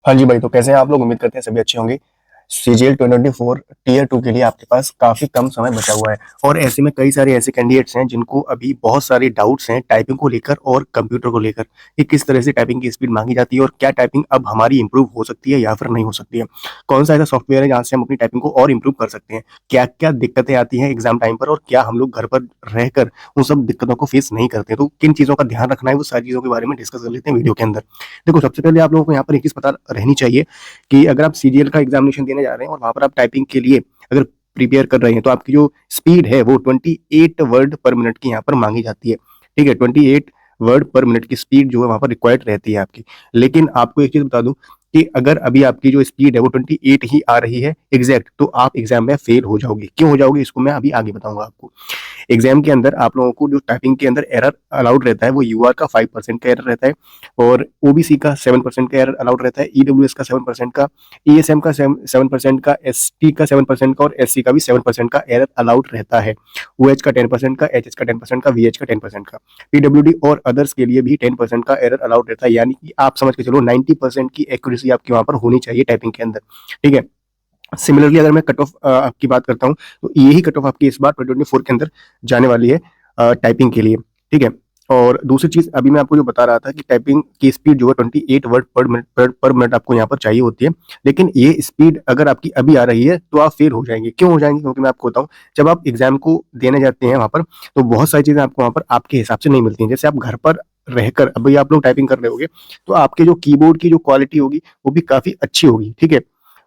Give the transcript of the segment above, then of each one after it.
हाँ जी भाई, तो कैसे हैं आप लोग? उम्मीद करते हैं सभी अच्छे होंगे। सीजीएल 2024 टियर 2 के लिए आपके पास काफ़ी कम समय बचा हुआ है और ऐसे में कई सारे ऐसे कैंडिडेट्स हैं जिनको अभी बहुत सारे डाउट्स हैं टाइपिंग को लेकर और कंप्यूटर को लेकर कि किस तरह से टाइपिंग की स्पीड मांगी जाती है और क्या टाइपिंग अब हमारी इंप्रूव हो सकती है या फिर नहीं हो सकती है। कौन सा ऐसा सॉफ्टवेयर है जहाँ से हम अपनी टाइपिंग को और इंप्रूव कर सकते हैं? क्या-क्या दिक्कतें आती हैं एग्ज़ाम टाइम पर और क्या हम लोग घर पर रहकर उन सब दिक्कतों को फेस नहीं करते? तो किन चीज़ों का ध्यान रखना है, वो सारी चीज़ों के बारे में डिस्कस कर लेते हैं वीडियो के अंदर। देखो, सबसे पहले आप लोगों को यहाँ पर एक चीज़ पता रहनी चाहिए कि अगर आप सीजीएल का एग्जामिनेशन देने जा रहे हैं और वहाँ पर आप टाइपिंग के लिए अगर प्रिपेयर कर रहे हैं, तो आपकी जो स्पीड है वो 28 वर्ड पर मिनट की यहाँ पर मांगी जाती है। ठीक है? 28 वर्ड पर मिनट की स्पीड जो है वहाँ पर रिक्वायर्ड रहती है आपकी। लेकिन आपको एक चीज़ बता दूँ कि अगर अभी आपकी जो स्पीड है वो 28 ही आ रही है एग्ज़ैक्ट, तो आप एग्ज़ाम में फेल हो जाओगे। क्यों हो जाओगे, इसको मैं अभी आगे बताऊँगा आपको। एग्जाम के अंदर आप लोगों को जो टाइपिंग के अंदर एरर अलाउड रहता है वो यूआर का 5% का एरर रहता है और ओबीसी का 7% का एरर अलाउड रहता है, ईडब्ल्यूएस का 7% का, ईएसएम का 7% का, एसटी का 7% का और एससी का भी 7% का एरर अलाउड रहता है। ओएच का 10% का, एचएच का 10% का, वीएच का 10% का, पीडब्ल्यूडी और अदर्स के लिए भी 10% का एरर अलाउड रहता है। यानी कि आप समझ के चलो 90% की एक्यूरेसी आपकी वहां पर होनी चाहिए टाइपिंग के अंदर। ठीक है? सिमिलरली अगर मैं कट ऑफ आपकी बात करता हूँ, तो यही कट ऑफ आपकी इस बार 2024 के अंदर जाने वाली है टाइपिंग के लिए। ठीक है? और दूसरी चीज़ अभी मैं आपको जो बता रहा था कि टाइपिंग की स्पीड जो है 28 वर्ड पर मिनट आपको यहाँ पर चाहिए होती है। लेकिन ये स्पीड अगर आपकी अभी आ रही है, तो आप फेल हो जाएँगे। क्यों हो जाएँगे? क्योंकि मैं आपको बताऊँ, जब आप एग्ज़ाम को देने जाते हैं वहाँ पर, तो बहुत सारी चीज़ें आपको वहाँ पर आपके हिसाब से नहीं मिलती हैं। जैसे आप घर पर रहकर अभी आप लोग टाइपिंग कर रहे होंगे, तो आपके जो कीबोर्ड की जो क्वालिटी होगी, वो भी काफ़ी अच्छी होगी। ठीक है?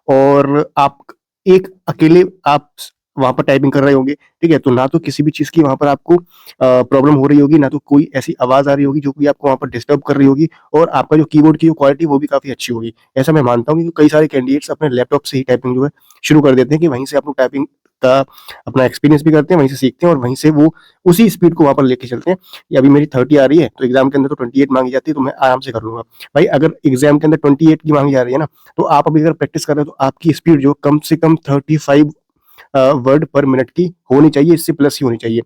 और आप एक अकेले आप वहाँ पर टाइपिंग कर रहे होंगे, ठीक है? तो ना तो किसी भी चीज़ की वहाँ पर आपको प्रॉब्लम हो रही होगी, ना तो कोई ऐसी आवाज़ आ रही होगी जो कि आपको वहाँ पर डिस्टर्ब कर रही होगी और आपका जो कीबोर्ड की जो क्वालिटी वो भी काफ़ी अच्छी होगी। ऐसा मैं मानता हूँ कि कई सारे कैंडिडेट्स अपने लैपटॉप से ही टाइपिंग जो है शुरू कर देते हैं कि वहीं से आप लोग टाइपिंग का अपना एक्सपीरियंस भी करते हैं, वहीं से सीखते हैं और वहीं से वो उसी स्पीड को वहाँ पर लेके चलते हैं कि अभी मेरी 30 आ रही है, तो एग्ज़ाम के अंदर तो 28 माँगी जाती है, तो मैं आराम से कर लूँगा। भाई अगर एग्ज़ाम के अंदर 28 की माँगी जा रही है ना, तो आप अभी अगर प्रैक्टिस कर रहे हो तो आपकी स्पीड जो कम से कम 35 वर्ड पर मिनट की होनी चाहिए, इससे प्लस ही होनी चाहिए।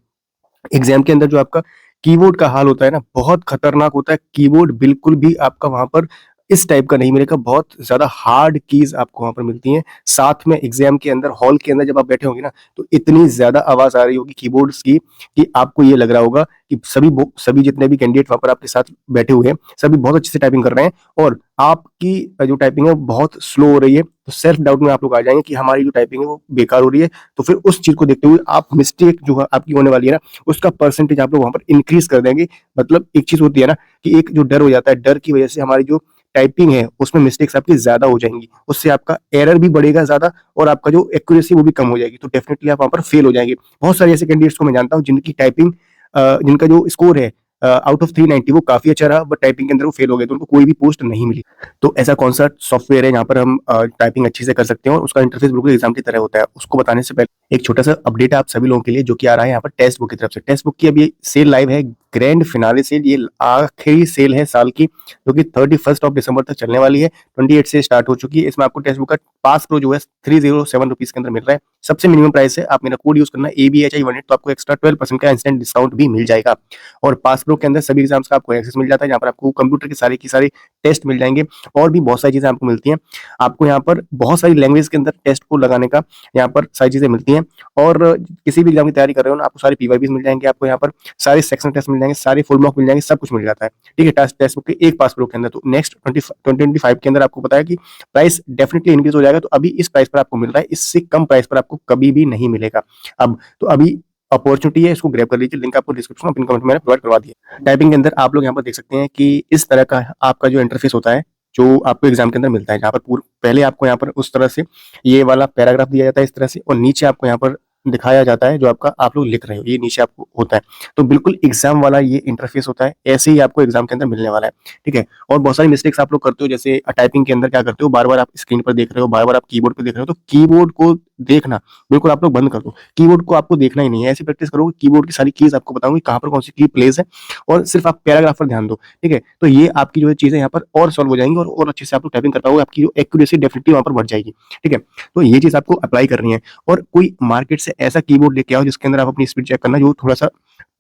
एग्ज़ाम के अंदर जो आपका कीबोर्ड का हाल होता है ना, बहुत खतरनाक होता है। कीबोर्ड बिल्कुल भी आपका वहाँ पर इस टाइप का नहीं मिलेगा, बहुत ज़्यादा हार्ड कीज़ आपको वहाँ पर मिलती हैं। साथ में एग्ज़ाम के अंदर, हॉल के अंदर जब आप बैठे होंगे ना, तो इतनी ज़्यादा आवाज़ आ रही होगी कीबोर्ड्स की कि आपको ये लग रहा होगा कि सभी जितने भी कैंडिडेट वहाँ पर आपके साथ बैठे हुए हैं, सभी बहुत अच्छे से टाइपिंग कर रहे हैं और आपकी जो टाइपिंग है, वो बहुत स्लो हो रही है। तो सेल्फ डाउट में आप लोग आ जाएँगे कि हमारी जो टाइपिंग है, वो बेकार हो रही है। तो फिर उस चीज़ को देखते हुए आप मिस्टेक जो है आपकी होने वाली है ना, उसका परसेंटेज आप लोग वहाँ पर इंक्रीज़ कर देंगे। मतलब एक चीज़ होती है ना कि एक जो डर हो जाता है, डर की वजह से हमारी जो टाइपिंग है, उसमें मिस्टेक्स आपकी ज़्यादा हो जाएँगी। उससे आपका एरर भी बढ़ेगा ज़्यादा और आपका जो एक्यूरेसी वो भी कम हो जाएगी। तो डेफिनिटली आप वहाँ पर फेल हो जाएँगे। बहुत सारे ऐसे कैंडिडेट्स को मैं जानता हूँ जिनकी टाइपिंग जिनका जो स्कोर है आउट ऑफ 390 वो काफ़ी अच्छा रहा, बट टाइपिंग के अंदर वो फेल हो गए, तो उनको कोई भी पोस्ट नहीं मिली। तो ऐसा कौन-सा सॉफ्टवेयर है जहाँ पर हम टाइपिंग अच्छे से कर सकते हैं और उसका इंटरफेस बिल्कुल एग्ज़ाम की तरह होता है? उसको बताने से पहले एक छोटा-सा अपडेट है आप सभी लोगों के लिए जो कि आ रहा है यहाँ पर टेक्स्ट बुक की तरफ से। टेक्स्ट बुक की अभी सेल लाइव है, ग्रैंड फिनाले सेल, ये आखिरी सेल है साल की, जो कि 31st ऑफ दिसंबर तक चलने वाली है। 28 से स्टार्ट हो चुकी है। इसमें आपको टेक्स्ट बुक का पास प्रो जो है 307 रुपीज़ के अंदर मिल रहा है। सबसे मिनिमम प्राइस है, आप मेरा कोड यूज़ करना ABHI18 तो आपको एक्स्ट्रा 12% का इंस्टेंट डिस्काउंट भी मिल जाएगा। और पास प्रो के अंदर सभी एग्ज़ाम्स का आपको एक्सेस मिल जाता है, जहाँ पर आपको कंप्यूटर के सारे के सारे टेस्ट मिल जाएँगे और भी बहुत सारी चीज़ें आपको मिलती हैं। आपको यहाँ पर बहुत सारी लैंग्वेज के अंदर टेस्ट को लगाने का यहाँ पर सारी चीज़ें मिलती हैं और किसी भी एग्ज़ाम की तैयारी कर रहे हो ना, आपको सारे पीवाईबीज़ मिल जाएँगे, आपको यहाँ पर सारे सेक्शन टेस्ट मिल जाएँगे, सारे फुल मॉक मिल जाएँगे, सब कुछ मिल जाता है। ठीक है? टेस्ट बुक के एक पास प्रो के अंदर। तो नेक्स्ट 2025 के अंदर आपको पता है कि प्राइस डेफिनिटली इंक्रीज़ हो जाएगा, तो अभी इस प्राइस पर आपको मिल रहा है, इससे कम प्राइस पर आपको कभी भी नहीं मिलेगा। तो अभी अपॉर्च्युनिटी है, इसको ग्रैब कर लीजिए, लिंक आपको डिस्क्रिप्शन और पिन कमेंट में मैंने प्रोवाइड करवा दिया। टाइपिंग के अंदर आप लोग यहाँ पर देख सकते हैं कि इस तरह का आपका जो इंटरफेस होता है, जो आपको एग्ज़ाम के अंदर मिलता है, जहाँ पर पहले आपको यहाँ पर उस तरह से ये वाला पैराग्राफ दिया जाता है इस तरह से और नीचे आपको यहाँ पर दिखाया जाता है जो आपका आप लोग लिख रहे हो, ये नीचे आपको होता है। तो बिल्कुल एग्ज़ाम वाला ये इंटरफेस होता है, ऐसे ही आपको एग्ज़ाम के अंदर मिलने वाला है, ठीक है? और बहुत सारी मिस्टेक्स आप लोग करते हो, जैसे टाइपिंग के अंदर क्या करते हो, बार-बार आप स्क्रीन पर देख रहे हो, बार-बार आप कीबोर्ड पे देख रहे हो, तो कीबोर्ड को देखना बिल्कुल आप लोग बंद कर दो। कीबोर्ड को आपको देखना ही नहीं है, ऐसी प्रैक्टिस करो कि कीबोर्ड की सारी कीज़ आपको बताऊँगी कहाँ पर कौन-सी की प्लेस है और सिर्फ़ आप पैराग्राफ पर ध्यान दो, ठीक है? तो ये आपकी जो है चीज़ें यहाँ पर और सॉल्व हो जाएँगी और अच्छे से आप लोग टाइपिंग कर पाओगे, आपकी जो एक्यूरेसी डेफिनिटली वहाँ पर बढ़ जाएगी, ठीक है? तो ये चीज़ आपको अप्लाई करनी है और कोई मार्केट से ऐसा कीबोर्ड लेके आओ जिसके अंदर आप अपनी स्पीड चेक करना जो थोड़ा-सा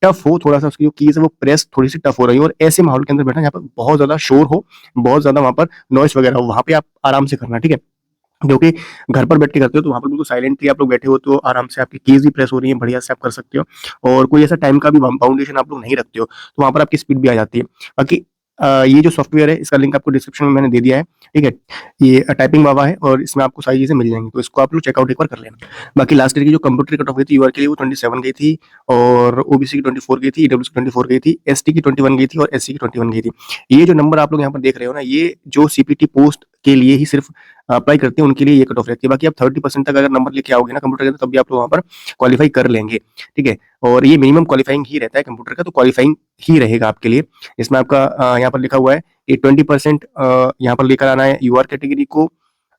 टफ हो, थोड़ा-सा उसकी जो कीज़ है वो प्रेस थोड़ी-सी टफ हो रही हो और ऐसे माहौल के अंदर बैठना जहाँ पर बहुत ज़्यादा शोर हो, बहुत ज़्यादा वहाँ पर नॉइज़ वगैरह हो, वहाँ पे आप आराम से करना, ठीक है? क्योंकि घर पर बैठ के करते हो तो वहाँ पर बिल्कुल साइलेंटली आप लोग बैठे हो तो आराम से आपकी कीज़ भी प्रेस हो रही हैं, बढ़िया से आप कर सकते हो और कोई ऐसा टाइम का भी बाउंडेशन आप लोग नहीं रखते हो, तो वहाँ पर आपकी स्पीड भी आ जाती है। बाकी ये जो सॉफ्टवेयर है इसका लिंक आपको डिस्क्रिप्शन में मैंने दे दिया है, ठीक है? ये टाइपिंग बाबा है और इसमें आपको सारी चीज़ें मिल जाएँगी, तो इसको आप लोग चेकआउट एक बार कर लेना। बाकी लास्ट ईयर की जो कंप्यूटर कट ऑफ गई थी यूआर के लिए वो 27 गई थी और ओबीसी की 24 गई थी, ईडब्ल्यूएस की 24 गई थी, एसटी की 21 गई थी और एससी की 21 गई थी। ये जो नंबर आप लोग यहाँ पर देख रहे हो ना, ये जो सीपीटी पोस्ट के लिए ही सिर्फ अप्लाई करते हैं उनके लिए ये कट ऑफ रहती है। बाकी आप 30% तक अगर नंबर लेके आओगे ना कंप्यूटर के अंदर तब भी आप लोग वहाँ पर क्वालीफाई कर लेंगे, ठीक है? और ये मिनिमम क्वालीफाइंग ही रहता है कंप्यूटर का, तो क्वालीफाइंग ही रहेगा आपके लिए। इसमें आपका यहाँ पर लिखा हुआ है ये 20% यहाँ पर लेकर आना है यूआर कैटेगरी को।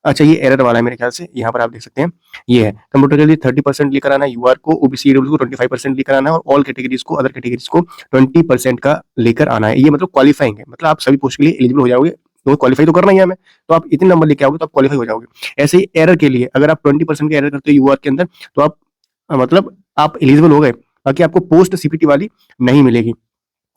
अच्छा ये एरर वाला है मेरे ख्याल से, यहाँ पर आप देख सकते हैं, ये है। कंप्यूटर के लिए 30% लेकर आना है यूआर को, ओबीसी ईडब्ल्यूएस को 25% लेकर आना है और ऑल कैटेगरीज़ को, अदर कैटेगरीज़ को 20% का लेकर आना है। ये मतलब क्वालीफाइंग है, मतलब आप सभी पोस्ट के लिए एलिजिबल हो जाओगे, तो क्वालीफाई तो करना ही है हमें, तो आप इतने नंबर लेके आओगे तो आप क्वालीफाई हो जाओगे। ऐसे ही एरर के लिए अगर आप 20% का एरर करते हो यूआर के अंदर तो आप मतलब आप एलिजिबल हो गए, बाकी आपको पोस्ट सीपीटी वाली नहीं मिलेगी।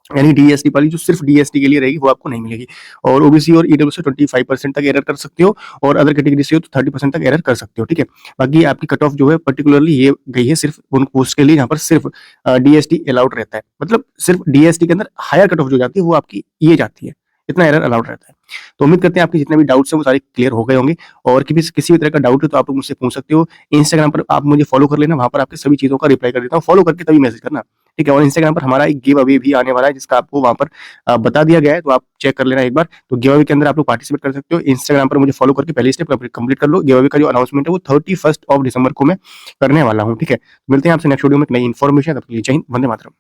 यानी डीएसटी वाली जो सिर्फ डीएसटी के लिए रहेगी वो आपको नहीं मिलेगी और ओबीसी और ईडब्ल्यू से 25% तक एरर कर सकते हो और अदर कैटेगरी से हो तो 30% तक एरर कर सकते हो, ठीक है? बाकी आपकी कट ऑफ जो है पर्टिकुलरली ये गई है सिर्फ उन पोस्ट के लिए जहाँ पर सिर्फ डीएसटी अलाउड रहता है, मतलब सिर्फ डीएसटी के अंदर हायर कट ऑफ जो जाती है वो आपकी ये जाती है, इतना एरर अलाउड रहता है। तो उम्मीद करते हैं आपके जितने भी डाउट्स हैं वो सारे क्लियर हो गए होंगे और किसी भी तरह का डाउट है तो आप लोग मुझसे पूछ सकते हो। इंस्टाग्राम पर आप मुझे फॉलो कर लेना, वहाँ पर आपकी सभी चीज़ों का रिप्लाई कर देता हूँ, फॉलो करके तभी मैसेज करना, ठीक है? और इंस्टाग्राम पर हमारा एक गिव अवे भी आने वाला है जिसका आपको वहाँ पर बता दिया गया है, तो आप चेक कर लेना एक बार। तो गिव अवे के अंदर आप लोग पार्टिसिपेट कर सकते हो। इंस्टाग्राम पर मुझे फॉलो करके पहली स्टेप कंप्लीट कर लो। गिव अवे का जो अनाउंसमेंट है वो 31 ऑफ दिसंबर को मैं करने वाला हूँ, ठीक है? मिलते हैं आपसे नेक्स्ट वीडियो में एक नई इन्फॉर्मेशन, तब तक के लिए जय हिंद, वंदे मातरम।